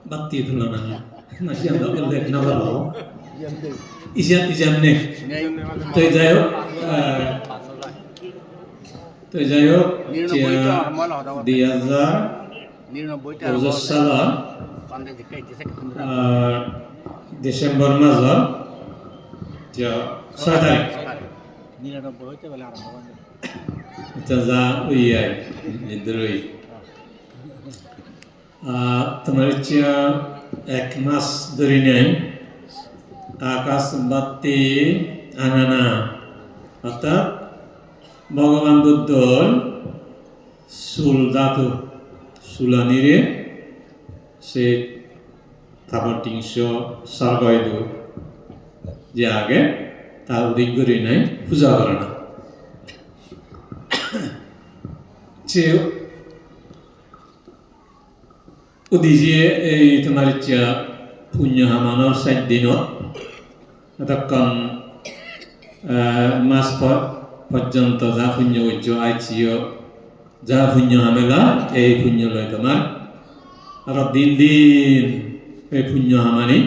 bakti itu lana masih ada kerja kenapa lo isian nih tuh jayo dia salah Desember maza dia sadar itu za uyai idroi তোমার এক মাস ধরে নেই আকাশ বাতি আনানা অর্থাৎ ভগবান বুদ্ধর চুল ধাতু চুলানিরে সে তাপটিংশ সর্গয়দু যে আগে তার উদিক করে নাই পূজা করে না সে উদিজিয়ে এই তোমার ইচ্ছা পুণ্য হামানোর 7 দিনত তখন মাস পর্যন্ত যা পুণ্য উজ্জ আইছিও যা পুণ্য হামেলা এই পুণ্য লয় তোমার আর দিন দিন এই পুণ্য হামানি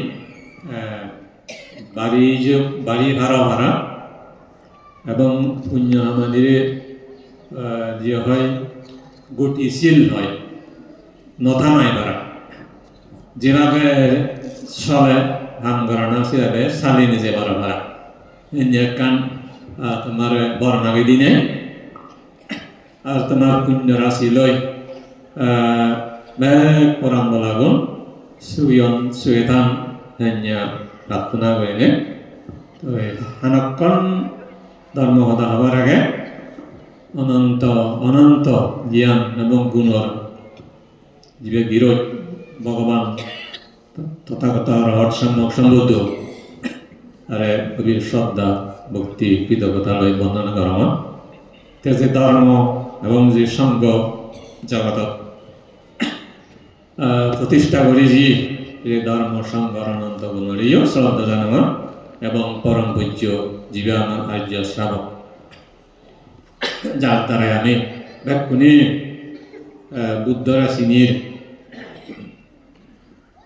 বাড়ি ভাড়া এবং পুণ্য হামানিরে যে হয় গুট ইসিল হয় নথামাই বাড়া যেভাবে চলে হাম করানো সেভাবে চালি নিজে বাড়া ভাড়া কান তোমার বর্ণাগে দিনে আর তোমার পুণ্য রাশি লই পরাম লাগুন সুয়েতান প্রার্থনা করিলে তো হানক্ষণ ধর্ম কথা হবার আগে অনন্ত জ্ঞান এবং গুণর যে বিরোধ ভগবান তথাগত রহস্য সম্বুদ্ধ আরে গভীর শ্রদ্ধা ভক্তি কৃতজ্ঞতা লই বন্দনা করা যে ধর্ম এবং যে সঙ্গ জগত প্রতিষ্ঠা করি যে ধর্ম সঙ্গ অনন্ত গুণরীয় শ্রদ্ধা জানাব এবং পরম পূজ্য জীবান আর্য শ্রাবক যার দ্বারাই আমি ব্যাকুনি বুদ্ধ রাশিনীর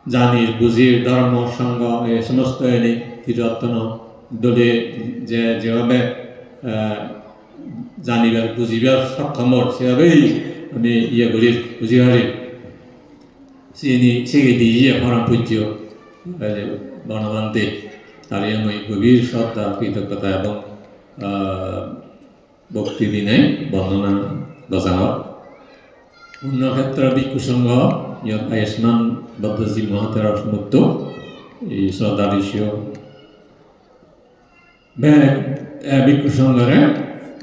জানির বুঝির ধর্ম সঙ্গ এই সমস্ত এনে তিরত্ন দলে যে যেভাবে জানিবার বুঝিবার সক্ষম সেভাবেই আমি ইয়ে করি বুঝিবারি সেকে দিয়ে পরম পূজ্য বনবান্তে তার আমি গভীর শ্রদ্ধা কৃতজ্ঞতা এবং ভক্তি দিনে বর্ণনা গজানো অন্য ক্ষেত্রে ভিক্ষু সংঘ ইয়াত আয়ুষ্মান বদ্ধজী মহাতের মুক্ত এই শ্রদ্ধা ঋষিও ভিক্ষু সংঘরে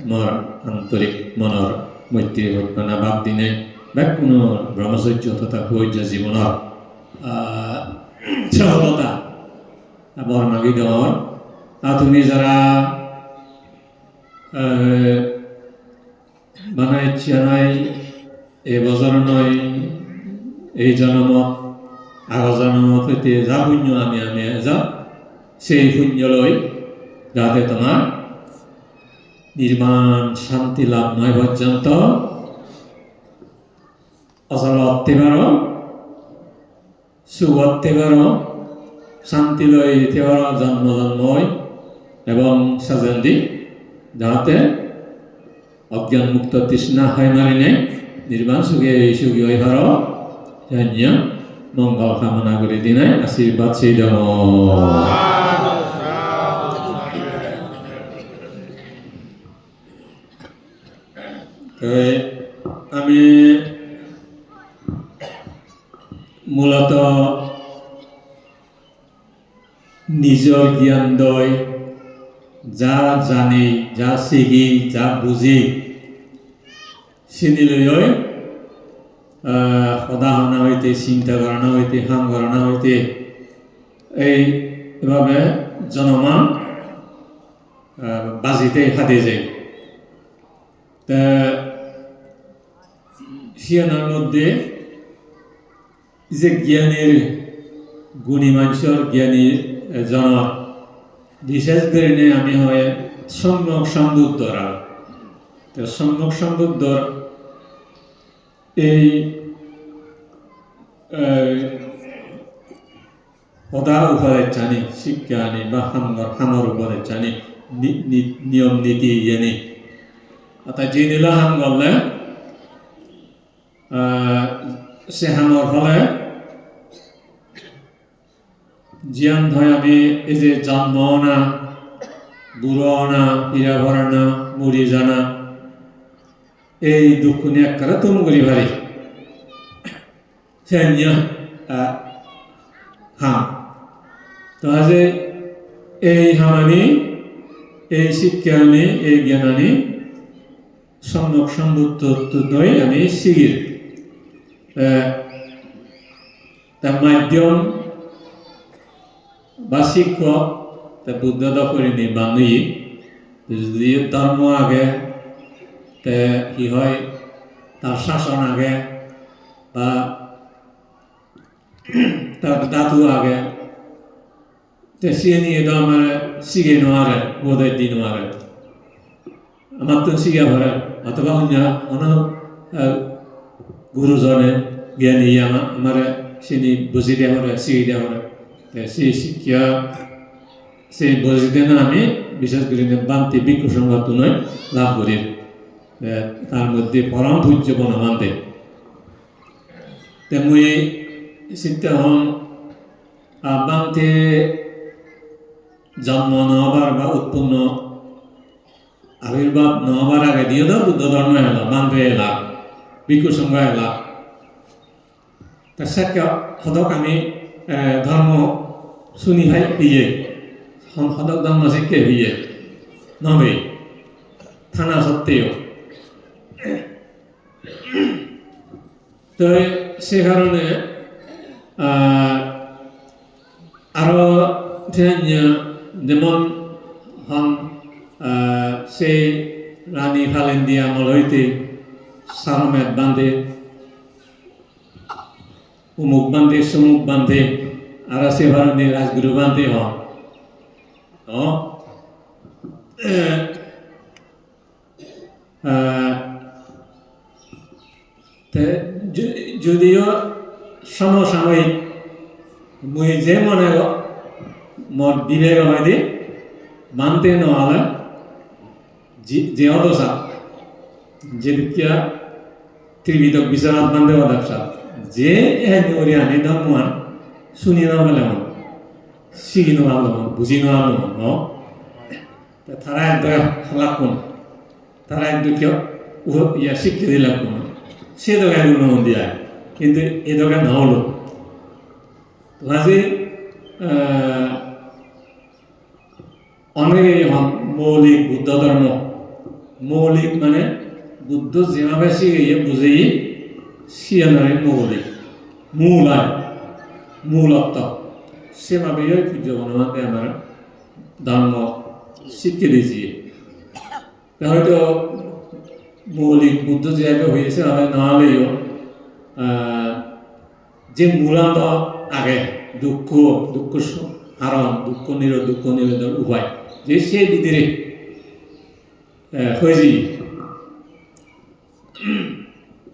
মোর আন্তরিক মনৰ মৈত্ৰী ঘটনা ভাৱ দিনে বা কোনো ব্ৰহ্মচৰ্য তথা সৌৰ্য জীৱনৰ সফলতা বৰ্ণাগী দেওয়ার তুমি যারা বানাই ইচ্ছা নাই এই বছর নয় এই জন্মত আগৰ জন্মত হইতে যা পুণ্য আমি যা সেই পুণ্য লৈ যাতে তোমার নির্মাণ শান্তি লাভ নয় পর্যন্ত অচল হতে পারো সুখ হতে পারো শান্তি লই যেতে পারো জন্ম এবং সাজেন্দি যাতে অজ্ঞান মুক্ত তৃষ্ণা হয় মারি নেই নির্বাণ সুখী হয়ে পারো মঙ্গল কামনা করে দিনে আশীর্বাদ সেই আমি মূলত নিজের জ্ঞান দয় যা জানি যা শিখি যা বুঝি চিনি লৈ সদাহনা হইতে চিন্তা করানো হইতে হাম করানো হইতে এইভাবে জনমান বাজিতে হাতে যায় সিয়ানার মধ্যে যে জ্ঞানের গুণী মানুষের জ্ঞানী জন বিশেষ করে আমি হয় সম্যক সম্বুদ্ধরা সম্যক সম্বুদ্ধর এই সদা উপদেশ জানি, শিক্ষা আনি বা হামৰ উপদেশ জানি, নিয়ম নীতি জানি অর্থাৎ যে নিল হাম করলে সে হামৰ ফলে জিয়ান হয় আমি এই যে জন্ম না বুড়ো না হীরা ভরা না মরি জানা এই দুঃখ নিয়ে একটা তুম করি ভারি সে হাম তো আজে এই হামানি এই শিক্ষা আনি এই জ্ঞান আনি সম্যক সম্বুদ্ধ আমি শিগির তার মাধ্যম বা শিক্ষক তা বুদ্ধ দরিনি বান্ধি যদি ধর্ম আগে তে কি হয় তার শাসন আগে বা তার দাদু আগে তে সে নিয়ে তো আমার শিখে নোয়ারে বোধের দিন নোয়ারে আমার তো শিখা ভরে অথবা অন্য গুরুজনে জ্ঞানী আমার সিনি বুঝি দেওয়া ভরে শিখে দেওয়া ভরে সেই শিক্ষা সেই বুঝিতে না আমি বিশেষ করে বান্তি ভিক্ষু সংঘাত নয় লাভ করি তার মধ্যে পরম পূজ্য বনবান্তে তেমনি চিন্তা হন বান্তে জন্ম নহবার বা উৎপন্ন আবির্ভাব নহবার আগে দিয়ে দাও বুদ্ধ ধর্ম এলাম বান্ধে এলাম ভিক্ষু সংঘ এলাম তার সাথে সদক আমি ধর্ম শুনি ভাই দিয়ে সদক ধর্ম শিক্ষে দিয়ে নবে থানা সত্ত্বেও তো সে কারণে আরো যেমন হন সেই রানী ফালেন্দি আমল হইতে সারমেদ বান্ধে উমুক বান্ধে সমুক বান্ধে আর সে ভারণী রাজগুরু বান্ধে হন যদিও সমসাময়িক মুই যে মনে মোর বিবেক হয় মানতে নহলে যে অদশা যেদিকে ত্রিবিধক বিচারাত বান্ধে অদশা যে এনে আনি ধর্মান শুনি না বলে মন শিখি নোয়ালো মন বুঝি নোয়ালো মন তারা একদম হালাকুন তারা একদম কেউ ইয়া শিক্ষা দিলাম কোন সে দোকান মন দিয়া কিন্তু এ দোকান না হলো মাঝে অনেকে মৌলিক বুদ্ধ ধর্ম মৌলিক মানে বুদ্ধ যেভাবে শিখে বুঝেই শিয়ানারে মৌলিক মূল আর মূলত্ব সেভাবেই পূজ্য বনমাতে আমার ধর্ম শিক্ষা দিয়েছি হয়তো মৌলিক বুদ্ধ যেভাবে হয়েছে হবে নাহলেও যে মূলত আগে দুঃখ হারণ দুঃখ নিরোধন উভয় যে সেই ভিতরে হয়েছি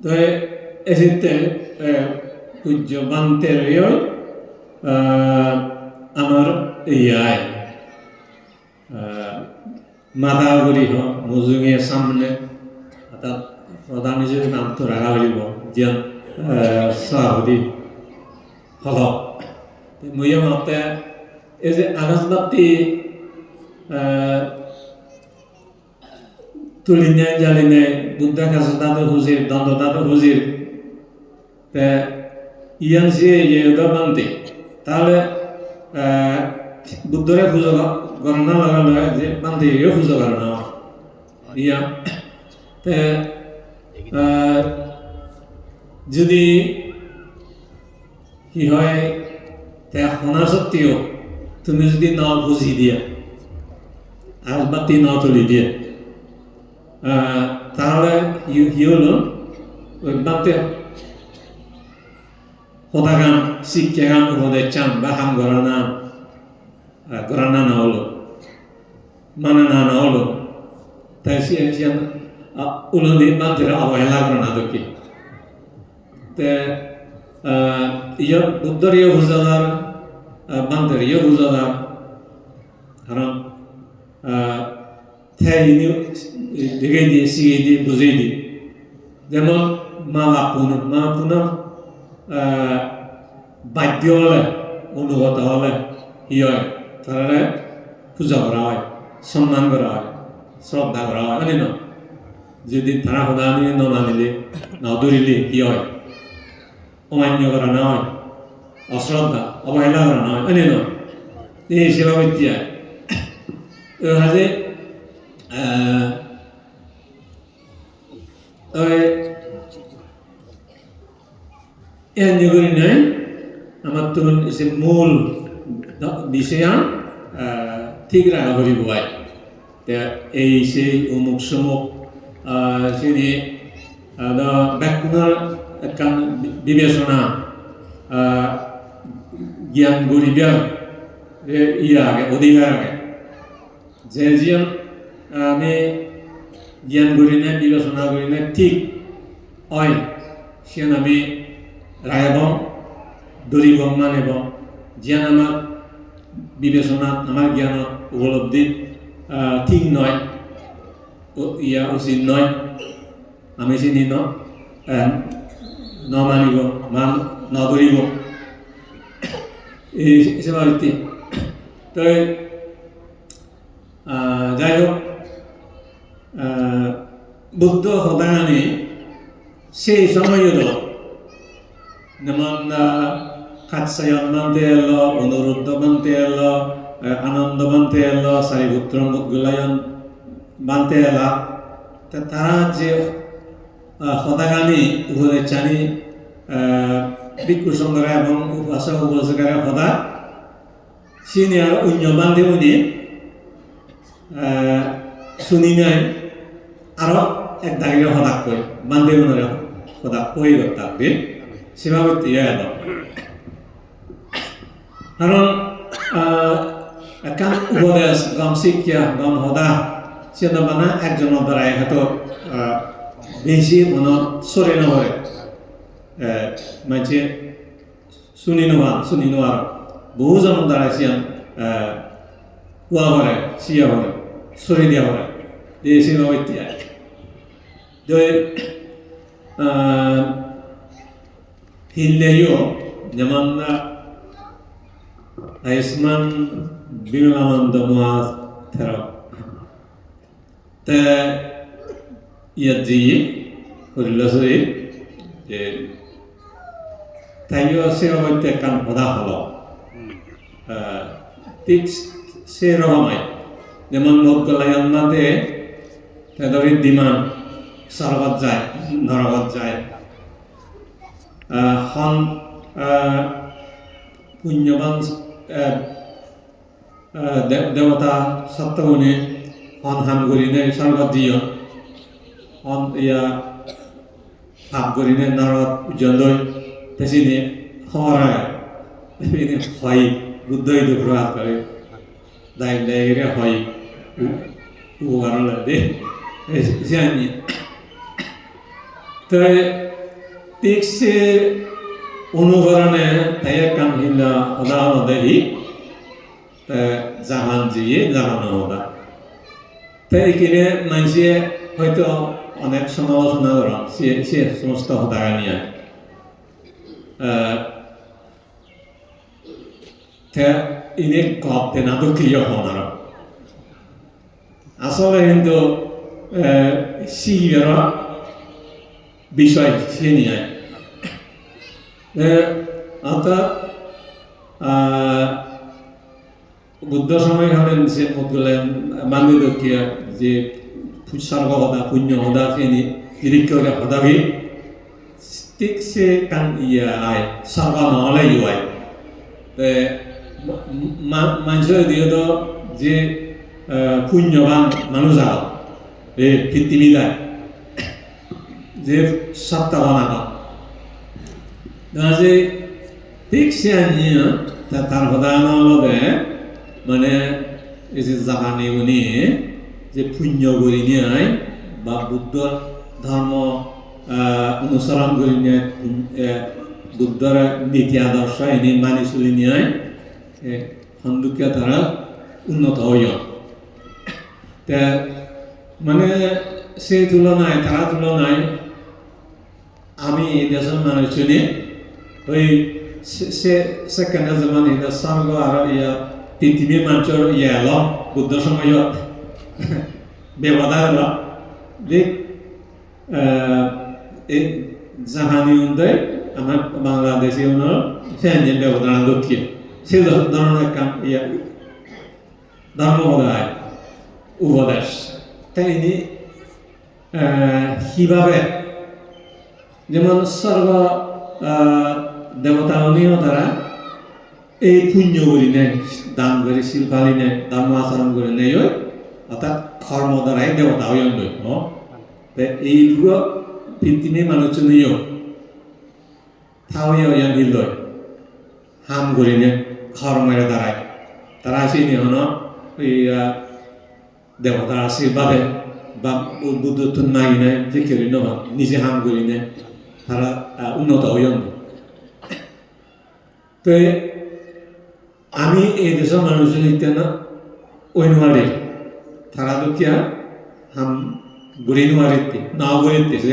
তো এসিতে পূজ্য বান্তের আমার ইয়ায় মাদাগুড়ি হোক মজুঙের সামনে অর্থাৎ প্রধান হিসেবে নাম তো রাখা হইব যেন সাহদি হল মই মতে এই যে আকাশবাতি তুলি নেয় জ্বালি নেয় বুদ্ধা কাছে দাদু হুজির দ্বন্দ্ব দাদু হুজির ইয়ান সে বানতে তাহলে বুদ্ধরে পুজো গণনা লাগানো হয় যে বান্ধে পুজো করানো ইয়া যদি কি হয় শোনা সত্ত্বেও তুমি যদি ন বুঝি দিয়া আজবাতি ন তুলি দিয়ে তাহলে কি হলো ওই বাতে সদাগান শিক্ষাগান উপদেশ চান বা হাম গড়ানা না হলো মানে না হলো তাই উলনি বান্ধের অবহেলা করা না দেখি ইয় বুদ্ধর ইয়ে বুঝাদার বান্ধের ইয়ে বুঝাদার কারণ থেইনি দেখে দিয়ে শিখিয়ে দিয়ে বুঝিয়ে দিই যেমন মা পুনঃ বাধ্য হলে অনুগত হলে ই হয় তারা পূজা করা হয় সম্মান করা হয় শ্রদ্ধা করা হয় মানে না যদি তারা সদানি নানিলে নধরিলে কি হয় অমান্য করা না হয় অশ্রদ্ধা অবহেলা করা না হয় মানে না এই সেবা বিদ্যা হাজে এগুলি নাই আমার তো মূল বিষয় ঠিক রাখা করিব এই সেই অমুক সমুক সেটি ব্যাকুণার বিবেচনা জ্ঞান গরিবের ইয়ে আগে অধিকার আগে যে যিন আমি জ্ঞান করি না বিবেচনা করি না ঠিক হয় সিয়ান আমি রায়বং দরিবং মানেব জ্ঞান আমার বিবেচনা আমার জ্ঞান উপলব্ধি ঠিক নয় ইয়া উচিত নয় আমি চিনি মানিব নধরিব এই সেবা ভিত্তি তো যাই হোক বুদ্ধ সদানি সেই সময়ও যেমন কাৎসায়ন মানতে এলো অনুরুদ্ধ মানতে এলো আনন্দ মানতে এলো সারিপুত্র মুদগুলায়ন মানতে এলা তারা যে সদাগামী উভয় চানি ভিক্ষু সংঘরা এবং উপাসক উপাসকেরা সদা সিনি আর অন্য বান্ধে উনি শুনি নাই আরো এক দাগিরে সদাক কয় বান্ধে উনরে সদাক কই থাকবে সেভাবে এলো কারণ কাম উপদেশ গম শিক্ষা গম সদা সেটা মানে একজনের দ্বারাই হয়তো বেশি মনে সরে নপরে মানছে শুনি নোয়ার বহুজনের দ্বারা সিয়ান কোয়া পরে সিয়া পরে সরে দিয়া পরে এই সেভাবে হিললেও যেমন আয়ুষ্মান বিমলানন্দ মহাথের তে ইয়াত জি করিল যে তাইও সেভাবে কাম সদা হল ঠিক সেরকমই যেমন মোদগলায়ন মাতে তাদের দিমান সরবত যায় নরবত যায় হন পুণ্যবান দেবতা সত্যগুণে হন হাম করিনে সরবত দিয় হন ইয়া ভাব করিনে নরবত উজ্জ্বল তেসিনে হরায় হয় বুদ্ধই দুঃখ করে দায়িত্ব দায়িত্বে হয় উপকার লাগে জানি তো ঠিক সে অনুকরণে তাই কাম হিন্দা উদাহরণ দেহি জাহান জিয়ে জাহানো হদা তাই এখানে মানুষে হয়তো অনেক সমালোচনা করা সে সমস্ত হতাকা নিয়ে ইনে কপতে না তো ক্রিয় হওয়ার আসলে কিন্তু শিবের বিষয় সে নিয়ে অর্থাৎ বুদ্ধ সময় হলেন সে মানবিক যে সর্ব হদা পুণ্য হদা সে নিরীক্ষ হদাবি ঠিক সে কান ইয়া আয় সর্ব নহলে ইয় মানুষের দিয়ে তো যে পুণ্যবান মানুষ আহ এই পৃথিবীদায় যে সত্তা বানানো যে ঠিক সে আনিয়ে তার সদানলবে মানে এই যে জাহানি উনি যে পুণ্য করি নিয়ে বা বুদ্ধ ধর্ম অনুসরণ করি নিয়ে বুদ্ধর নীতি আদর্শ এনে মানি চলি নিয়ে সন্দুকিয়া তারা উন্নত হইয় তে মানে সেই তুলনায় তারা তুলনায় আমি এই দেশের মানুষজনে ওই সেকেন্ড যেমন এটা স্বর্গ আর ইয়া পৃথিবীর মানুষের ইয়া এল বুদ্ধ সময় ব্যবধান এল যে এই জাহানি উন্নয় আমার বাংলাদেশি উন্নয় সেখানে ব্যবধান লক্ষ্য সেই ধরনের কাম ইয়া ধর্মবোধায় উপদেশ তাই ইনি কিভাবে যেমন স্বর্গ দেবতা উনিও তারা এই পুণ্য করি নেয় দান করে শিল্পালি নেয় ধর্ম আচরণ করে নেই অর্থাৎ কর্ম দ্বারাই দেবতা হইন এইগুলো পৃথিবীর মানুষজনীয় থাওয়া ইয়ান হিল হাম করি নে কর্মের দ্বারাই তারা আসি নিহন ওই দেবতার আশীর্বাদে বা বুদ্ধত্ব নাই নেয় যে কেউ নবা নিজে হাম করি নেয় তারা উন্নত হইন তো আমি এই দেশের মানুষজন ইত্যাদি না ওই নোয়ারি তারা দুঃখিয়া হাম বুড়ি নোয়ারিতে নাও বুড়িতে সে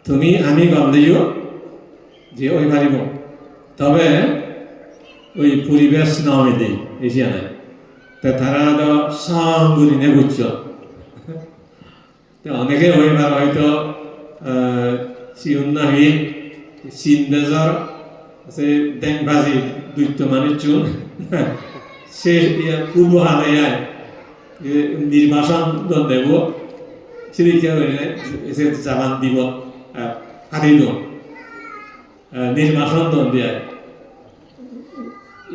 তুমি আমি গম দিও যে ওই পারিব তবে ওই পরিবেশ নাও দিই এসিয়া নাই তা তারা তো সাম বুড়ি নে বুঝছ অনেকে হইবার হয়তো সিউন্নাহি সিনদেজর সে ডেংবাজি দুইত্য মানুষ চুন সে পূর্ব হালায় নির্বাসন দেব সেদিকে সে জামান দিব হারিল নির্বাসন দিয়ে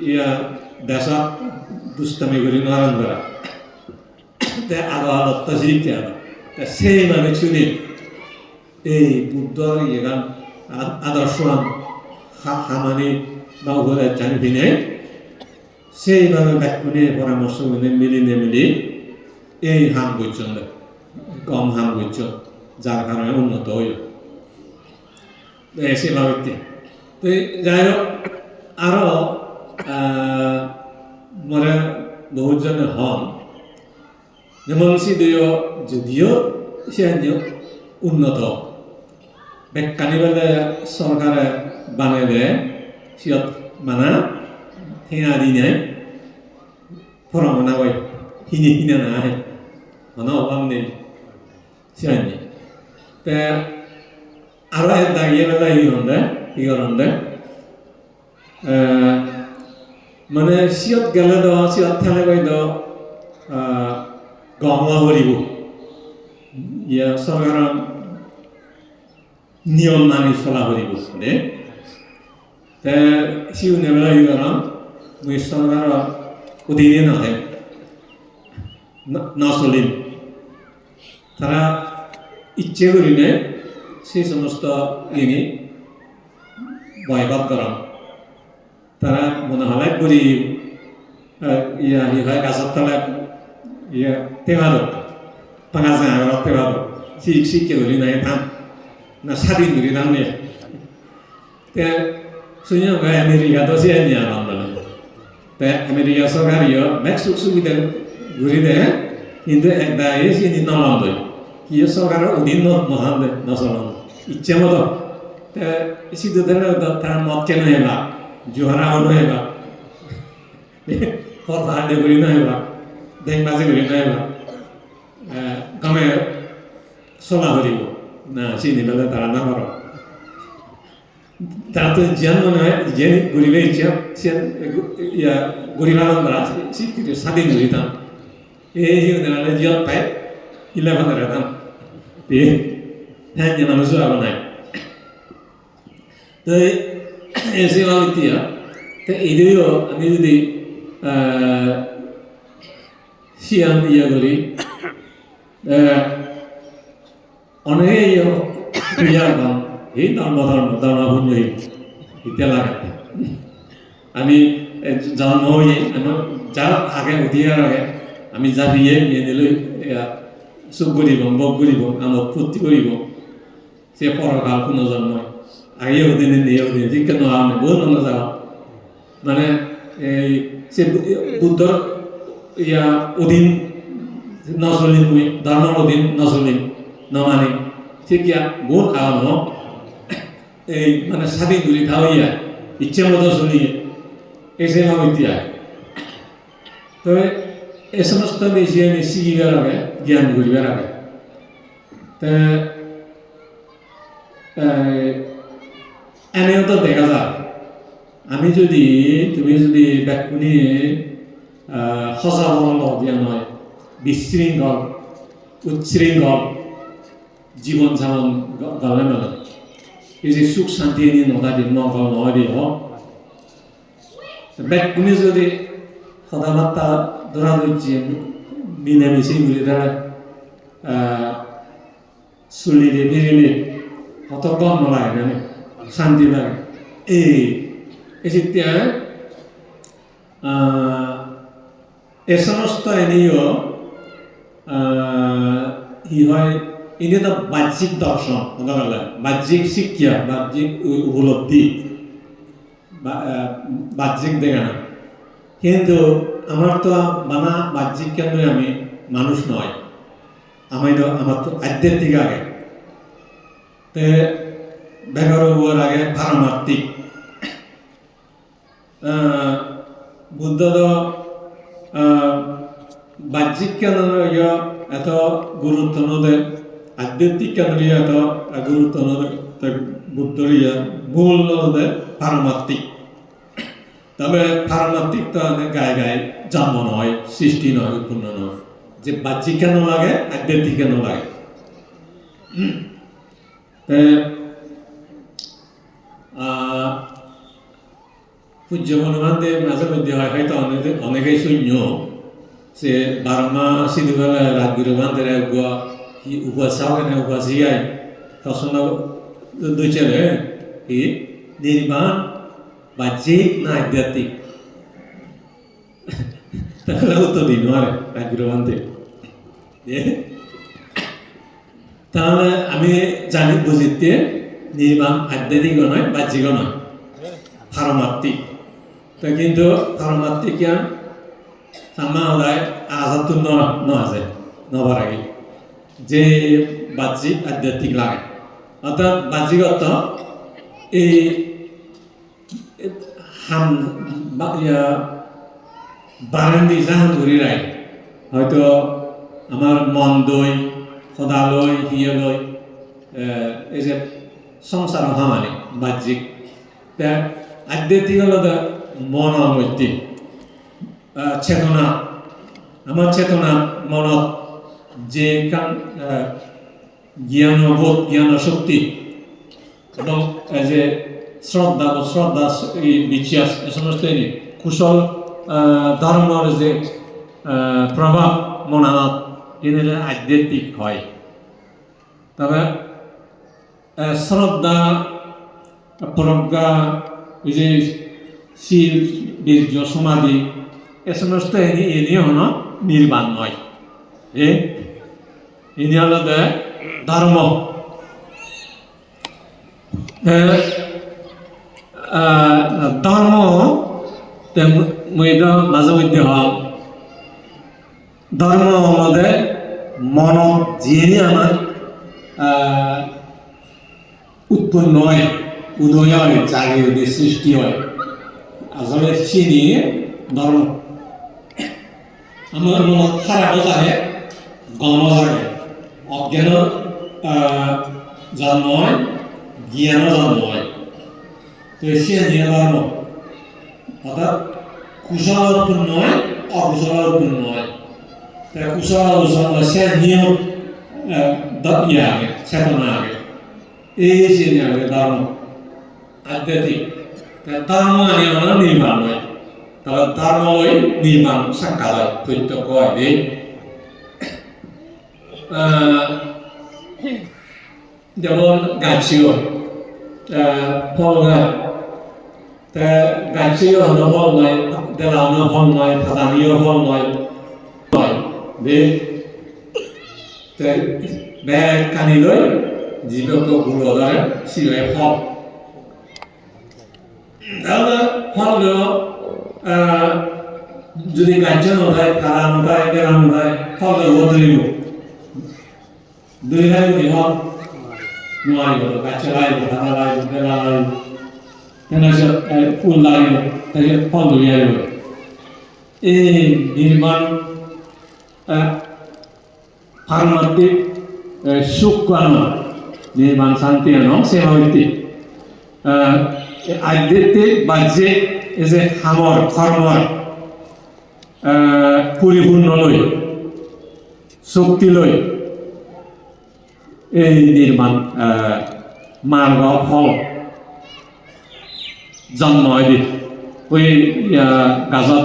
ইয়া দেশত দুষ্টামি করি নরম করা আবহাওয়া শিখতে হবে সেই মানুষ শুনি এই বুদ্ধ ইয়েগান আদর্শ হামানি বা উপদেশ জানি ভিনে সেইভাবে ব্যাকুণে পরামর্শ মিলি এই হাম বুঝছেন কম হাম বুঝছ যার কারণে উন্নত হইল সেভাবে তো যাই হোক আরো মনে বহুজন হন যেমন যদিও সে উন্নত বেকানি বেলে সরকারে বানাইলে সিয়ত মানা হেঙা দি নাই ফরমনা হয় হিনে হিনে না আহে মানে অভাব নেই সিয়ানি তে আরো দাঁড়িয়ে বেলা ই করন্দে মানে সিয়ত গেলে দ সিয়ত থালে কই দ গমলা করিব ইয়া সরকার নিয়ম মানি চলা করিব দে তে সিউ নেবেলা ই করাম মুই সরকার অধীনে নাহে না চলিম তারা ইচ্ছে করিলে সেই সমস্ত ইনি বয়বাদ করাম তারা মনে হয় করি ইয়া হয় গাছের তলায় ইয়া তেহাদক পাঙা জায়গা তেহাদক শিক্ষা করি নাই থাম না স্বাধীন করি থাম নিয়ে শুনি আমেরিকা তো সে নিয়ে আনন্দ তে আমেরিকা সরকারিও ম্যাক সুখ সুবিধা ঘুরি দেয় কিন্তু একটা এসে নলন্দ কি সরকারের অধীন মহান নচলন ইচ্ছে মতো সিদ্ধ তার মত কেন হেবা জোহারা হল হেবা কথা হাতে করি না হেবা দেখবাজি করি না হেবা গমে চলা করিব না চিনি পেলে তারা না করো তারা তো যেন মনে হয় যে গরিবের ইচ্ছা সে গরিবালন করা স্বাধীন করিতাম এই জিয়ত পাই 11 রাতাম হ্যাঁ মানুষও আবার নাই তো এই সেবা ইতিয়া তো এইদিও আমি যদি সিয়ান ইয়া করি অনেকে ইয়া পাম এই ধর্মভূমি ইত্যা লাগাতে আমি জন্ম হয়ে যার আগে উঠিয়ার আগে আমি যা দিয়ে নিয়ে নিলে চুপ করিব বক করিব আমোদ ফুর্তি করিব সে পরকাল পুনর্জন্ম আগে ওদিন ঠিক কেন বহুত মানুষ যাওয়া মানে এই সে বুদ্ধর ইয়া অধীন নচলিম মই ধর্মের অধীন নচলিম নমানি ঠিক ইয়া বহুত খাওয়ানো এই মানে স্বাধীন করে খাওয়াইয়া ইচ্ছে মতো চলিয়ে এসে ভাবিতিয়া তো এই সমস্ত বেশি আমি শিখিবার আগে জ্ঞান করিবার আগে তো এনেও তো দেখা যায় আমি যদি তুমি যদি ব্যাকুনি সঁচা বল দিয়া নয় বিশৃঙ্খল উচ্ছৃঙ্খল জীবন যাপন গলে মানে এই যে সুখ শান্তি নিয়ে নদাদি নগল নহয় দিয়ে ব্যাকুনি যদি কথাবার্তা ধরা দিচ্ছি মিলেমিশি ঘুরে তারা চলিলে ফিরিলে কত কম লাগে না শান্তি লাগে এই তেতিয়া এই সমস্ত এনেও ই হয় এনে তো বাহ্যিক দর্শন বাহ্যিক শিক্ষা বাহ্যিক উপলব্ধি বাহ্যিক দেখা না কিন্তু আমার তো মানা বাহ্যিক কেন আমি মানুষ নয় আমার তো আধ্যাত্মিক আগে তে বেকার হওয়ার আগে পারমার্থিক বুদ্ধ তো বাহ্যিক কেন এত গুরুত্ব নদে আধ্যাত্মিক কেন এত গুরুত্ব নদে বুদ্ধর মূল নদে পারমার্থিক তবে পারমার্থিক তো গায়ে গায়ে জন্ম নয় সৃষ্টি নয় উৎপন্ন নয় যে বাহ্যিক কেন লাগে আধ্যাত্মিক কেন লাগে পূজ্য হনুমানদেব মাঝে মধ্যে হয় হয়তো অনেকেই শূন্য সে বারমা সিধুবেলা রাজগুরু বান্ধের উপাসাও কেন উপাসিয়াই তখন দুই ছেলে কি নির্বাণ বাহ্যিক না আধ্যাত্মিক তাহলে উত্তর দিন আর রাজগুরু বান্ধে তাহলে আমি জানি বুঝিতে নির্বাণ আধ্যাত্মিক নয় বাহ্যিক নয় পারমার্থিক তো কিন্তু পারমার্থিক জ্ঞান সামা হলায় আজাদ নয় নবার আগে যে বাহ্যিক আধ্যাত্মিক লাগে অর্থাৎ বাহ্যিক অর্থ এই হাম বারান্দি জাহান ঘুরি রায় হয়তো আমার মন দই সদালয় হিয়লয় এই যে সংসার হামানি বাহ্যিক আধ্যাত্মিক হল মনের মধ্যে চেতনা আমার চেতনা মনত যে জ্ঞানবোধ জ্ঞান শক্তি এবং যে শ্রদ্ধা বিশ্বাস এ সমস্ত কুশল ধর্মের যে প্রভাব মনানত এনে আধ্যাত্মিক হয় তবে শ্রদ্ধা প্রজ্ঞা এই যে শীল বীর্য সমাধি এ সমস্ত এনে হল নির্বাণ নয় এনে হল ধর্ম ধর্ম মাঝে মধ্যে হল ধর্ম মধ্যে মন যিনি আমার উৎপন্ন হয় উদয় হয় জাগে উদয় সৃষ্টি হয় আসলে চিনি ধর্ম আমার মনত খারাপ জাগে গণ জাগে অজ্ঞান জন্ম হয় জ্ঞান জন্ম হয় তো সে নিয়ে ধর্ম অর্থাৎ কুশল উৎপন্ন হয় অকুশল উৎপন্ন হয় কুশল সে নিয়ম ইয়ে আগে চেতনা আগে এই যে ধর্ম আধ্যাত্মিক ধর্ম নিয়ে আমরা নির্মাণ হয় তাহলে ধর্ম ওই নির্মাণ সাক্ষাৎ হয় প্রত্যক্ষ হয় যেমন গাছিও ফল গাছ গাছিও হলো ফল নয় দেলানো ফল নয় ফাদানিও ফল নয় ব্যাগ কানি লৈ জীৱক গুৰু ধৰে চিঞৰে ফল তাহলে হলো যদি কার্য নয় খারা নয় বেড়া নয় হলো বদলিব দুই হাজার হল নয় হলো কার্য লাইব খারা লাইব বেড়া লাইব এনাসে ফুল লাইব তাই ফল দুই হাজার এই নির্মাণ ফার্মাতিক সুকানো নির্মাণ শান্তি আনো সেবা হইতে আধ্যাত্মিক বাহ্যিক এই যে সামৰ কৰ্মৰ পরিপূর্ণ লই শক্তি লই এই নির্মাণ মার্গ ফল জন্ম হয় ওই গাছত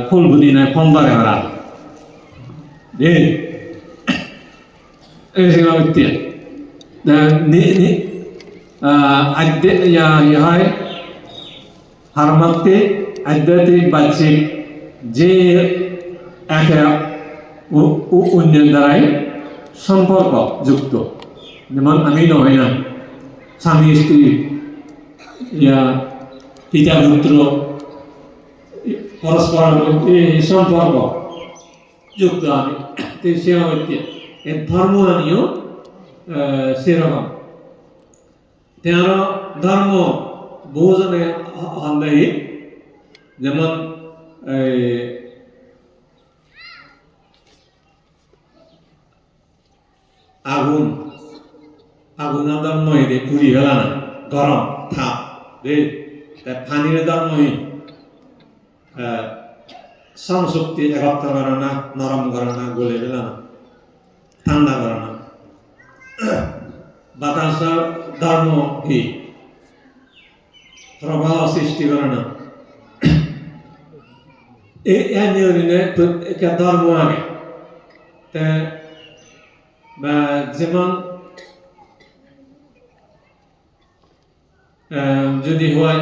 ফুল বুনি নাই ফল ধরে ওরা এই ফার্মাতিক আধ্যাত্মিক বাহ্যিক যে একে অন্যের দ্বারাই সম্পর্ক যুক্ত যেমন আমি নয় না স্বামী স্ত্রী পিতা পুত্র পরস্পর সম্পর্ক যুক্ত আমি সেবা হইতে এর ধর্ম আনিও সেরকম তেনার ধর্ম বহুজনে হন্দাই যেমন আগুন আগুনের ধর্ম দে পুরি হেলা না গরম থাপ দে পানির ধর্ম শ্রমশক্তি একত্র করে না নরম করে না গলে ফেলা না ঠান্ডা করে না বাতাসের ধর্ম কি প্রবাহ সৃষ্টি করে না এই একটা ধর্ম আগে যেমন যদি হয়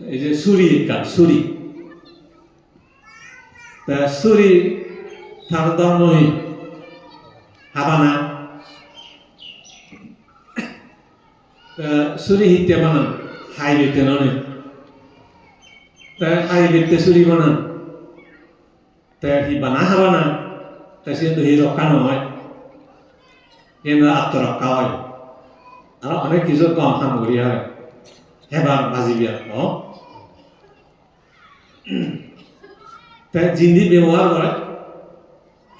এই যে ছুরি ছুরি ছুরি তার ধর্মহীন হাবানা ছুরি হিতে বানান হাই বেতে নয় হাই বেতে ছুরি বানান হি বানা হাবানা সে তো হি রক্ষা নয় কিন্তু আত্মরক্ষা হয় আর অনেক কিছু কম সামগ্রী হয় হেবার বাজিবিয়া জিন্দি ব্যবহার করে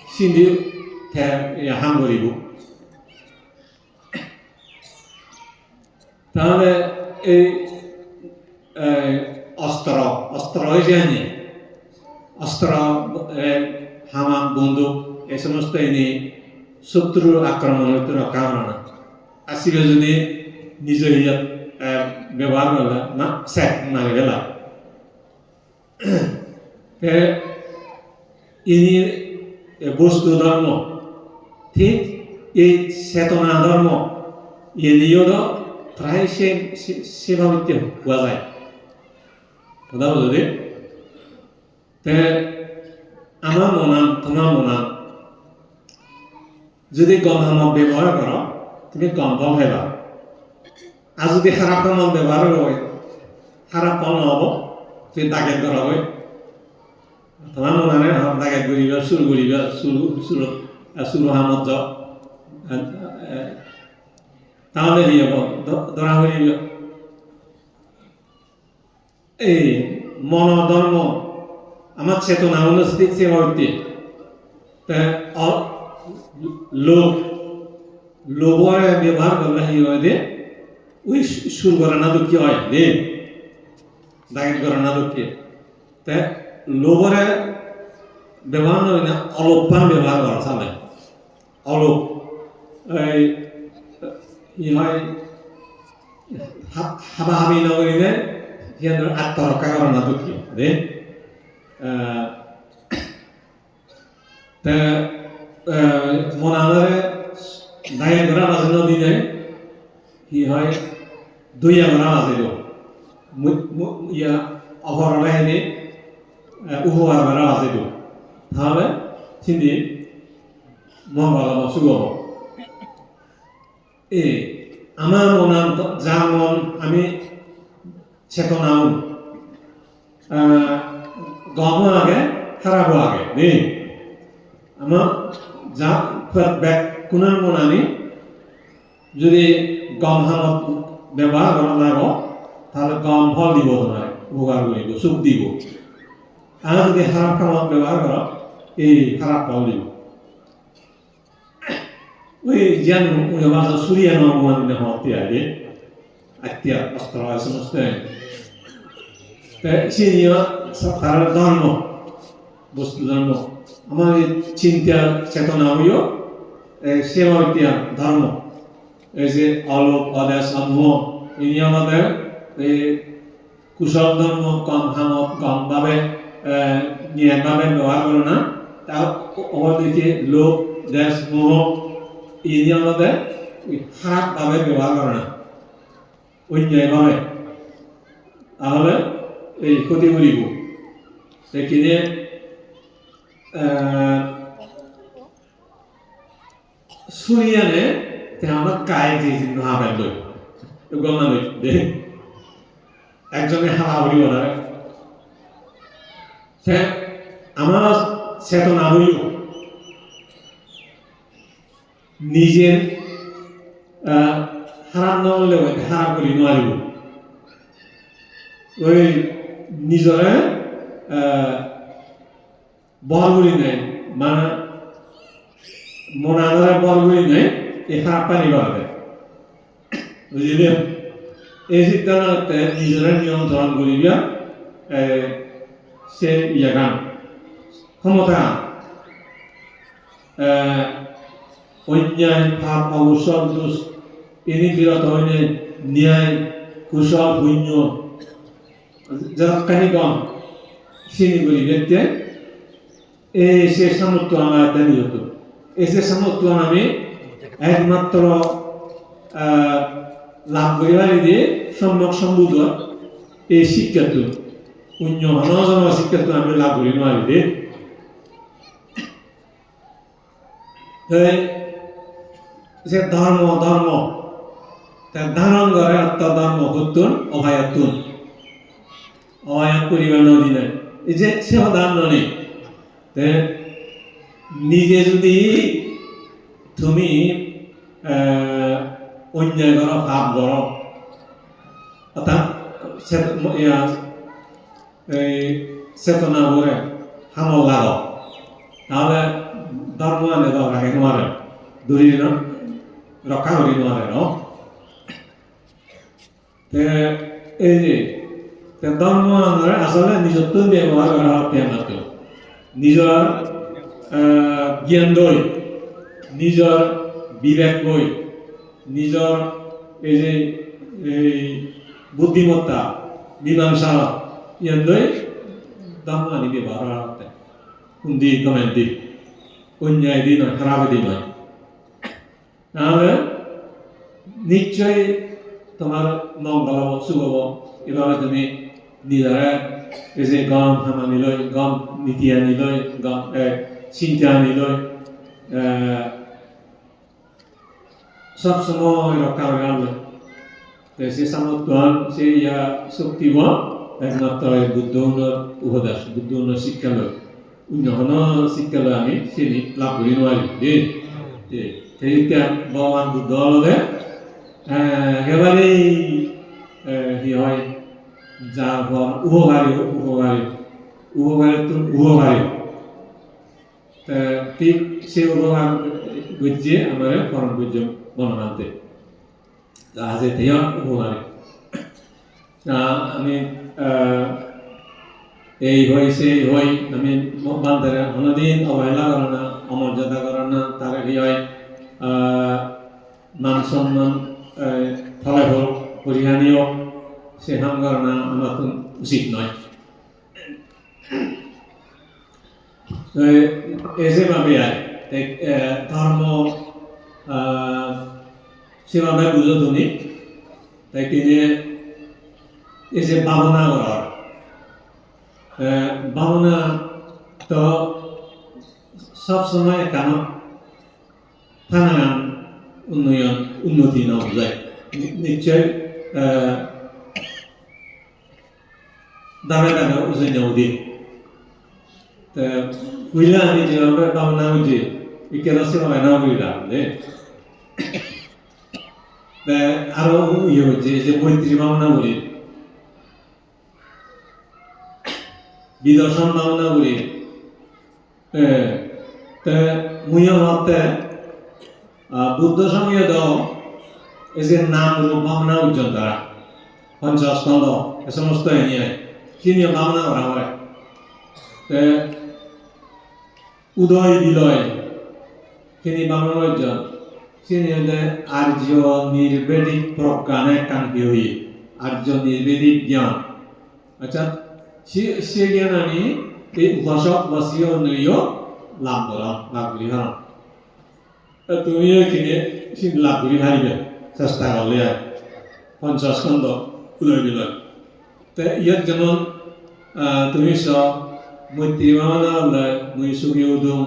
সিন্ধি হাম করিব তাহলে এই অস্ত্র অস্ত্র হয়েছে আনি অস্ত্র হামা বন্দুক এই সমস্ত এনে শত্রুর আক্রমণ হইতে রক্ষা করে না আসিবে যদি নিজ হিসাব ব্যবহার করলে না স্যাক মারি গেলা ইনি বস্তু ধর্ম ঠিক এই চেতনা ধর্ম এনেও প্রায় সেভাবে পোৱা যায় কথা বুঝলি আমার মনান তোমার মনান যদি কম সামগ্রী ব্যবহার করো তুমি কম ফল খাইবা আর যদি খারাপ সামগ্রী ব্যবহার হয় খারাপ ফল নহব তুমি টার্গেট করা হয় তোমার মনে টার্গেট করিবা চুর করিবা চুর সামর্থ্য তাহলে কি হব ধরা হয়ে এই মনোধর্ম আমার চেতনা অনুষ্ঠিত সেবা হইতে লোভ লোভরে ব্যবহার করলে কি হয় দে ওই সুর করে না দুঃখী হয় দে দাগের করে না দুঃখী লোভরে ব্যবহার নয় না অলোপান ব্যবহার করা চালে অলোপ ই হয় হাবাহাবি নগরীতে সিহঁতৰ আত্মৰক্ষা কৰা না দুঃখী দে মনাদরে দায়ের করা বাজানো দিনে কি হয় দুই আমরা বাজিল ইয়া অপরাধ এনে উপহার করা বাজিল তাহলে চিন্তি মঙ্গল শুভ আমার মনান যা মন আমি চেতনাও গম আগে খারাপ আগে নেই আমার যা ব্যাক কুনার মনানি যদি গম হামত ব্যবহার করা লাগো তাহলে গম ফল দিব তোমার উপকার করিব সুখ দিব আর যদি খারাপ কামত ব্যবহার করো এই খারাপ ফল দিব ওই জ্ঞান মাঝে সুরিয়ান অপমান হতে আগে আত্মীয় অস্ত্র সমস্ত সিনিয় তার ধর্ম বস্তু ধর্ম আমার চিন্তা চেতনা হইও সেবা ধর্ম এই যে অলোক অদেশ সমূহ ইনি আমাদের এই কুশল ধর্ম কম হামত কম ভাবে নিয়মভাবে ব্যবহার করে না তার অপরদিকে লোক দেশ মোহ ইনি আমাদের খারাপ ভাবে ব্যবহার করে না অন্যায়ভাবে তাহলে এই ক্ষতি করিব সেখানে সুরিয়ানে আমরা কায় যে হাবেন লই গণনা লই দে একজনে হাওয়া করিব না সে আমার চেতনা হইল নিজের হারাম নহলে হারা করি নোৱাৰিব ওই নিজরে বল করি নাই মানে মনাদরে বল করি নাই এই খারাপ পানি পাবে বুঝলি এই সিদ্ধান্তে নিজরে নিয়ন্ত্রণ করিবা সে ইয়াগান ক্ষমতা অন্যায় পাপ অবসর দোষ এনে বিরত হইলে ন্যায় কুশল পুণ্য যারা কাহিনী কম চিনি করি ব্যক্তি এই সে সামর্থ্য আমার দেনি হতো এই সে সামর্থ্য আমি একমাত্র লাভ করিবার দিয়ে সম্যক সম্বুধ এই শিক্ষাটো পুণ্য নজন শিক্ষাটো আমি লাভ করি নোৱাৰি দে যে ধর্ম ধর্ম তার ধারণ করে আত্মধর্ম হতুন অভয়াতুন অভয়াত করিবার নদী নাই এই যে সেবা দান নদী নিজে যদি তুমি অন্যায় করো পাপ করো অর্থাৎ চেতনা করে হামল লাগো তাহলে ধর্ম আনে রাখে নোৱাৰে দূৰি ৰক্ষা কৰি নোৱাৰে ন এই যে ধৰ্ম আনে আচলতে নিজৰটো ব্যৱহাৰ কৰা হয় নিজৰ জ্ঞান লৈ নিজৰ বিবেক লৈ নিজৰ এই যে বুদ্ধিমত্তা মীমাংসা জ্ঞান লৈ ধৰ্ম আনি ব্যৱহাৰ কৰা হয় কুন্দি কমেন্টি অন্যায় দিন খারাপ দিন নয় তাহলে নিশ্চয়ই তোমার মঙ্গল হব শুভ হব এভাবে তুমি নিজেরা এই যে গম হামানি লই গম নীতি আনি লই গম চিন্তা আনি লই সব সময় রক্ষা করে আনলে সে সামর্থ্য সে শক্তি একমাত্র বুদ্ধ উপদেশ বুদ্ধ শিক্ষা লয় অন্য শিক্ষালয় আমি চিনি লাভ করি নোৱাৰি দেই সেইটা ভগৱান বুদ্ধ হলে একেবারেই কি হয় যার ফল উপকারী উপকারী উপকারী উপকারী ঠিক সে উপকার করছে আমার পরম পূজ্য বনমান্তে আছে তেও উপকারী আমি এই হই সেই হই আমি বান্ধে অনদিন অবহেলা করে না অমর্যাদা করে না তার কি হয় মান সম্মান ফলাফল পরিহানিও সে হাম করে না আমার তো উচিত নয় এসেভাবে ধর্ম সেভাবে বুঝো তুমি তাই কিনে এসে ভাবনা করার ভাবনা তো সব সময় কেন থানাগান উন্নয়ন উন্নতি না যায় নিশ্চয় দামে দামে উজন্য উদি তে বুঝলে আমি যেভাবে ভাবনা বুঝি এই কেরোসিন হয় না বুঝলাম যে আরো ইয়ে হচ্ছে যে মৈত্রী ভাবনা বলি বিদর্শন ভাবনা বলি মুইয়া মতে বুদ্ধ সঙ্গে দাও এই যে নাম রূপ ভাবনা উজ্জ্বল তারা পঞ্চস্কন্ধ এ সমস্ত নিয়ে কিনিয়ে ভাবনা করা হয় উদয় বিলয় কিনি ভাবনা উজ্জ্বল কিনিয়ে আর্য নির্বেদিক প্রজ্ঞানে কান্তি হই আর্য নির্বেদিক জ্ঞান আচ্ছা সে জ্ঞান আমি এই উপাসক বা সিও নইও লাভ করলাম লাভ করি হারাম তুমিও কিনে লাভ করি হারিবে চেষ্টা করলে আর পঞ্চস্কন্ধ উদয় বিলয় তো ইয়াত যেমন তুমি সব মৈত্রী ভাবনা হলে মুই সুখী উদম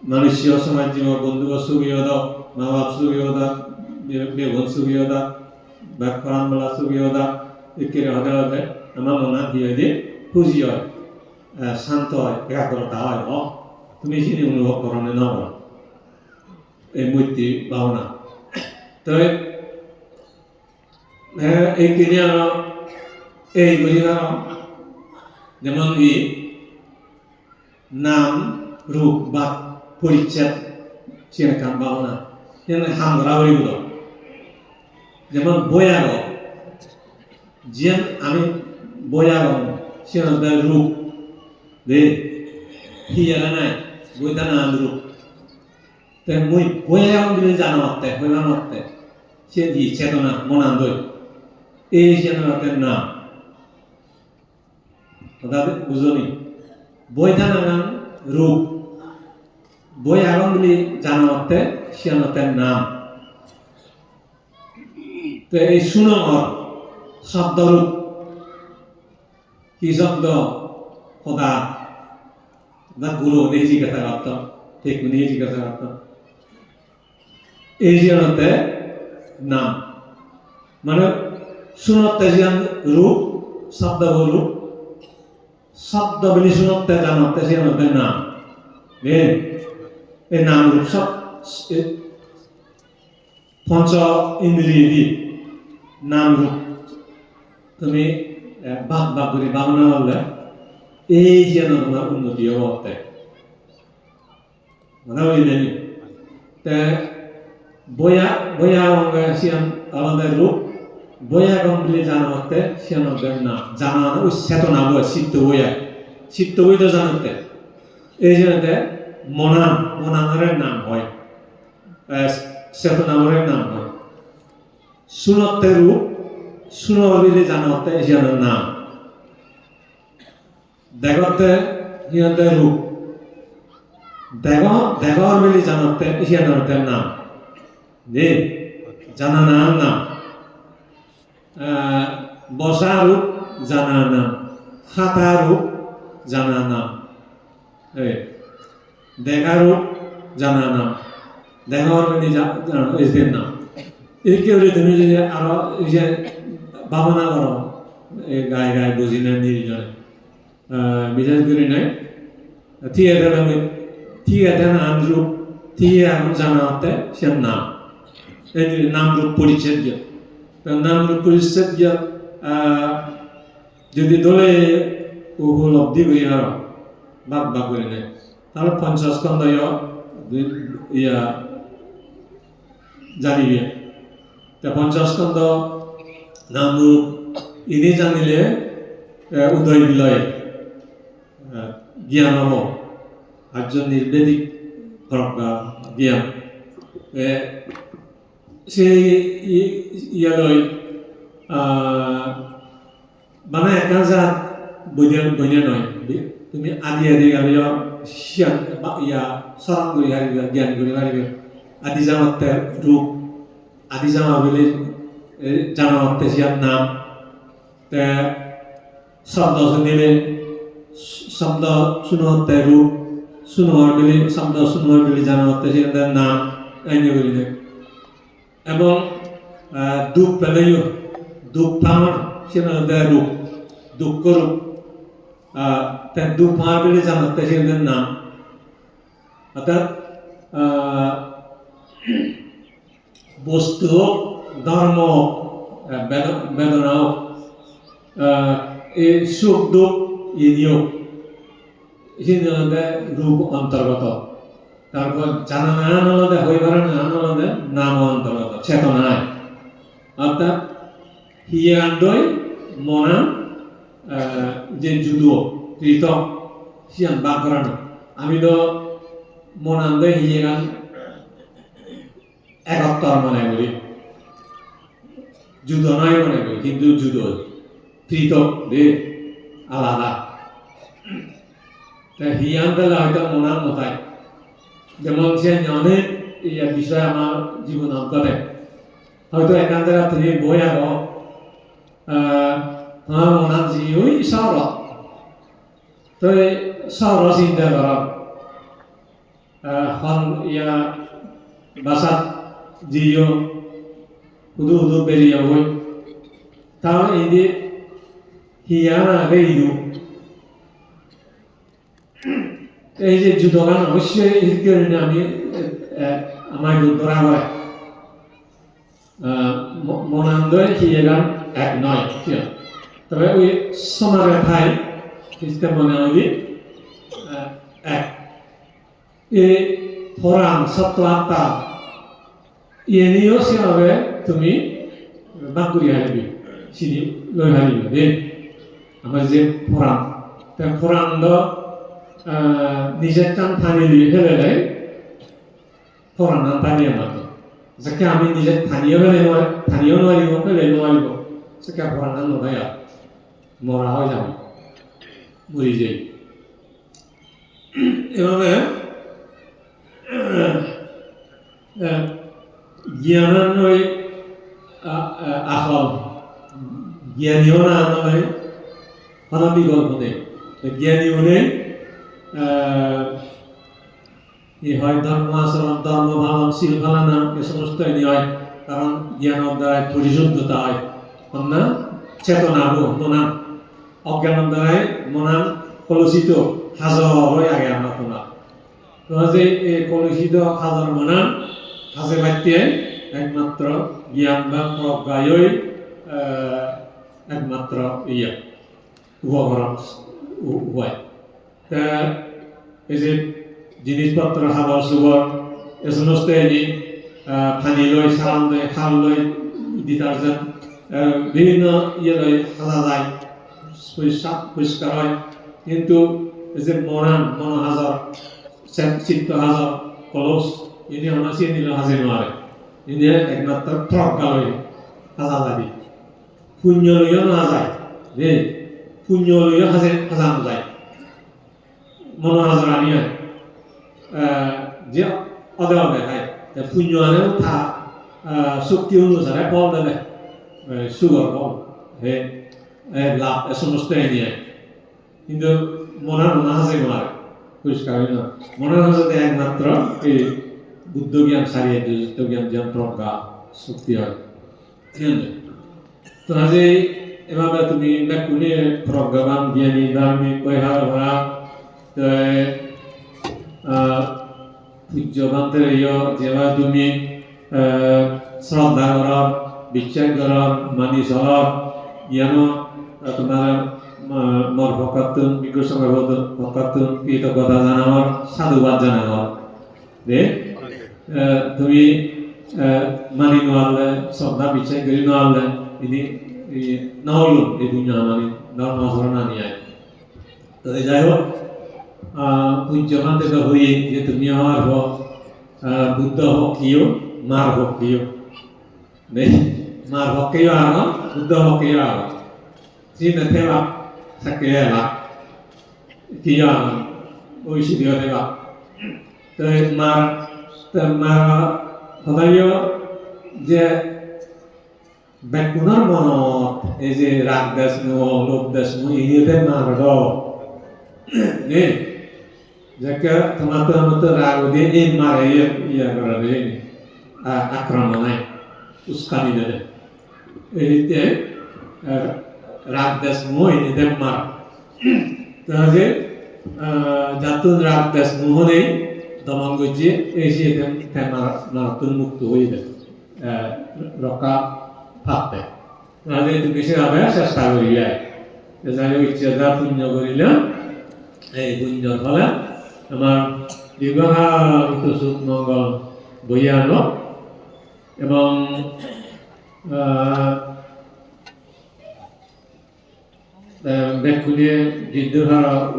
মানুষ্য সমাজ জীব বন্ধু সুখী হদ মা বাপ সুখী হদা বেগুন সুখী হদা বা খরান বেলা সুখী হদা একেবারে হতে হতে আমার মনে ধীরে ধীরে খুশি হয় শান্ত হয় একাগ্রতা হয় তুমি সেটি অনুভব করো না এই মৈত্রী ভাবনা তো এই কিনে এই বুঝি যেমন কি নাম রূপ বা পরিচ্ছেদ সেরকম ভাবনা যেমন হামরা হইগুলো যেমন বয়াগ যে আমি বয়াগ সেরকম রূপ দে হিয়ারা নাই বইটা নাম রূপ তাই মই বয়াগ বলে জানো অর্থে হইলাম অর্থে সে দি চেতনা মনান্দ এই চেতনাতের নাম কথা বুঝনি বইটা নাগান রূপ বই আগুন বলে জানো অর্থে সিয়ানতের নাম তো এই সুনমর শব্দরূপ কি শব্দ খোদা বা গুরু নেই জিজ্ঞাসা করতাম ঠিক নিয়ে জিজ্ঞাসা করতাম এই জিয়ানতে নাম মানে শুনতে জিয়ান রূপ শব্দ রূপ শব্দ বলি শুনতে জানতে জিয়ানতে নাম এই নাম রূপ সব পঞ্চ ইন্দ্রিয় দি নাম রূপ তুমি ভাগ ভাগ করে ভাবনা করলে এই যেন তোমার উন্নতি হতে কথা বুঝলেন বয়া বয়া অঙ্গে সিয়ান আমাদের রূপ বয়া গম্ভীরে জানাতে সিয়ানদের নাম জানা ওই চেতনা বই চিত্ত বয়া চিত্ত বই তো জানাতে এই জন্যতে মনানের নাম হয় চেতনামরের নাম হয় শুনতে রূপ শুনবিলে জানাতে সিয়ানের নাম দেখতে সিয়ানদের রূপ দেগর মিলি জানাতে সিয়ানদের নাম যে জানা নাম বসা রূপ জানা নাম হাতা রূপ জানা নাম দেখা রূপ জানা নাম দেখার মিলি এদের নাম এদিকে তুমি যদি আরো যে ভাবনা করো গায়ে গায়ে বুঝি না নির্জনে বিশেষ করে নাই ঠিক আছে নাম রূপ ঠিক এখন জানা হতে সে নাম নাম রূপ পরিচ্ছেদ নাম রূপ পরিচ্ছেদ যদি দলে উপলব্ধি করি আর ভাগ ভাগ করে নেয় তাহলে পঞ্চস্কন্ধ ইয়া জানিবে পঞ্চস্কন্ধ নাম রূপ ইনি জানিলে উদয় বিলয় জ্ঞান হব আর্য নির্বেদিক প্রজ্ঞা জ্ঞান সেই ইয়ালৈ মানে একা জাত বৈন্য নয় তুমি আদি আদি গালি শিয়ান ইয়া চৰণ কৰি হাৰিবা জ্ঞান কৰি হাৰিবা আদি জানতে ৰূপ আদি জানা বলে জানতে সিয়ার নাম শব্দ শুনিলে শব্দ শুনতে রূপ শুনোয়ার বলে শব্দ শুনোয়ার বলে জানতে সিয়ার নাম এনে বলিলে এবং দুঃখ পেলেও দুঃখ থামার সেনাদের রূপ দুঃখ রূপ তার দুঃখ মার বলে জানাতে সেনাদের নাম অর্থাৎ বস্তু হোক ধর্ম বেদনা হোক এই সুখ দুঃখ ইনিও সেনাদের রূপ অন্তর্গত তারপর জানা না আনলদে হইবার না আনলদে নাম অন্তর্গত চেতনায় অর্থাৎ হিয়ে আন্ডই মনা যে যুদো পৃথক সিয়ান বাক করানো আমি তো মনান্দে হিয়ে গান একত্তর মনে করি যুদো নয় মনে করি কিন্তু যুদো পৃথক দে আলাদা তাই হিয়ান পেলে হয়তো মনার মতায় যেমন সে অনেক বিষয় আমার জীবন অন্তরে হয়তো এখান জায়গা থেকে বই আগ আমার মনার জি ওই সর তো সর চিন্তা কর হল ইয়া বাসাত জিও উদু উদু বেরিয়ে বই তাহলে এই যে হিয়ান আগে ইদু এই যে যুদ্ধগান অবশ্যই আমি আমার ধরা হয় মনান্দয় হিয়েগান এক নয় তবে ওই সমাবের ঠাই সিস্টেম মনে হয় এক এই ফোরাম সত্য আত্মা ইয়ে নিয়েও সেভাবে তুমি বাকুরি হারিবি চিনি লৈ হারিবি দেন আমার যে ফোরাম ফোরাম নিজের টান থানি দিয়ে ফেলে দেয় ফোরাম নাম টানিয়ে মাত্র যাকে আমি নিজে থানিও ফেলে থানিও নোৱাৰিব ফেলে নোৱাৰিব সেটা ফোরাম নাম নয় আর মরা হয়ে যাবে মরি যাই এভাবে জ্ঞানান্বয় আসল জ্ঞানীও না নয় কোনো বিকল্প নেই জ্ঞানীও নেই হয় ধর্ম আচরণ ধর্ম ভালন শীল ভালানা এ সমস্ত এনে হয় কারণ জ্ঞানের দ্বারাই পরিশুদ্ধতা হয় না চেতনা মনান অজ্ঞানের দ্বারাই মনান কলুষিত হাজর হয়ে আগে আমরা তোমার তোমার যে এই কলুষিত হাজর মনান হাজে বাড়তে একমাত্র জ্ঞান বা প্রজ্ঞায়ই একমাত্র ইয়া উপকরণ উভয় এই যে জিনিসপত্র হাবর সুবর এ সমস্ত এনে পানি লই সাবান লই খাল লই ডিটারজেন্ট বিভিন্ন ইয়ে লই সাজা যায় পরিষ্কার হয় কিন্তু এই যে মনোহাজর চিত্ত হাজর কলস ইনি অনাসি নিল হাজে নোৱাৰে ইনি একমাত্র প্রজ্ঞা লই সাজা যাবি শূন্য লইও না যায় দেই শূন্য লইও সাজানো যায় মনোহাজর আনিয়া যে অদেও দেখায় শূন্য আনেও থা শক্তি অনুসারে বল দেবে সুগার বল হে লাভ এ সমস্ত নিয়ে কিন্তু মনার হাজে নোৱাৰে পরিষ্কার হয় না মনের হাজতে একমাত্র এই বুদ্ধ জ্ঞান সারিয়ে যুক্ত জ্ঞান জ্ঞান প্রজ্ঞা শক্তি হয় তো আজি এভাবে তুমি কোনে প্রজ্ঞাবান জ্ঞানী ধার্মিক বৈহার ভরা পূজ্যবান্তের যেভাবে তুমি শ্রদ্ধা কর বিশ্বাস কর মানি চল জ্ঞান তোমার মর ভকাতুন বিজ্ঞ সঙ্গে ভকাতুন কৃতজ্ঞতা জানাবার সাধুবাদ জানাবার দে তুমি মানি নোয়ারলে শ্রদ্ধা বিশ্বাস করি নোয়ারলে ইনি নহলো এই দুনিয়া মানি ধর্ম আচরণ আনিয়ে তো যাই হোক পূজ্যমান থেকে হয়ে যে তুমি আমার হোক বুদ্ধ হোক কিও মার হোক কিও মার হোক কিও আগ বুদ্ধ হোক কিও আগ চিন্তা থেবা থাকে এলা কিও আগ ওই সিদ্ধিও থেবা তো মার সদায় যে ব্যাকুণৰ মনত এই যে রাগ দেশ লোভ দেশ ইহঁতে মাৰ নে যাকে তোমার মতো রাগ দিয়ে এই মারে ইয়া করে আক্রমণ নাই উস্কানি দেয় এইতে রাগ দেশ মোহ ini mar তাহলে জাতুন রাগ দেশ মোহ নেই দমন গজিয়ে এই যে মারাত্মক মুক্ত হয়ে যায় রক্ষা থাকতে তাহলে একটু বেশি হবে চেষ্টা করি যায় যাই ইচ্ছা পুণ্য করিলে এই পুণ্যর ফলে আমার দীর্ঘকাল সুখ মঙ্গল বইয়ে আনো এবং ব্যাকুলিয়ে বিদ্যুৎ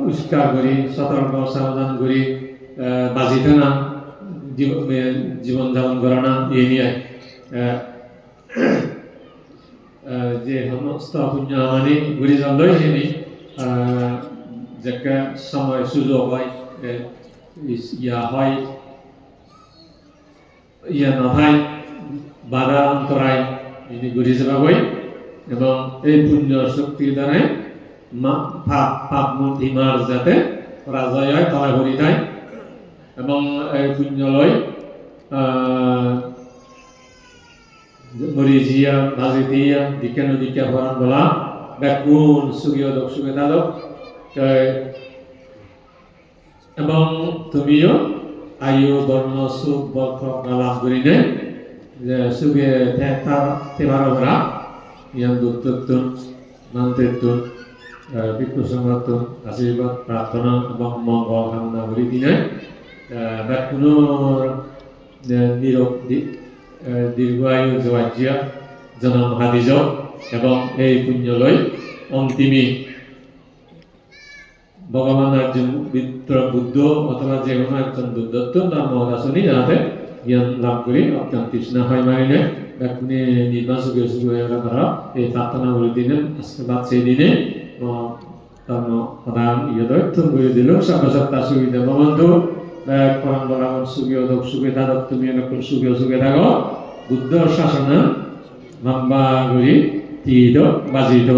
উস্কার করি সতর্ক সাবধান করি বাজিতে না জীবন যাপন করা না এই নিয়ে যে সমস্ত পুণ্য মানে ঘুরে যাওয়াই যিনি যে সময় সুযোগ হয় ইয়া হয় ইয়া নহয় বাধা অন্তরায় যিনি ঘুরে যাবাই এবং এই পুণ্য শক্তির দ্বারাই পাপ মূর্তিমার যাতে পরাজয় হয় তলায় ভরি যায় এবং এই পুণ্য লয় মরিজিয়া ভাজি দিয়া দিকে নদীকে ভরণ বলা ব্যাকুণ সুগীয় দক সুগেতা দক এবং তুমিও আয়ু বর্ণ সুখ বক্ষ লাভ করিলে যে সুগে তেবার ভরা ইয়ান দুঃখতুন মান্তেতুন ভিক্ষু সংগতুন আশীর্বাদ প্রার্থনা এবং মঙ্গল কামনা করি দিনে ব্যাকুণর নিরোগ দীর্ঘায়ু জোয়াজ্য জনম হাদিজ এবং এই পুণ্য লই অন্তিমী ভগবান একজন বুদ্ধ অথবা যে কোনো একজন বুদ্ধত্ব তার মহাদাসনী যাতে জ্ঞান লাভ করি অত্যন্ত তৃষ্ণা হয় মারিলে এখনই নির্বাণ সুখে সুখে তারা এই প্রার্থনা করে দিলেন আশীর্বাদ সেই দিনে তার প্রধান ইয়দত্ব করে দিল সর্বসত্তা সুবিধা বন্ধু পরম বরাবর সুখীয় দক সুখে থাক তুমি এরকম সুখে থাকো বুদ্ধ শাসন ভাম্বা করি তীর বাজিত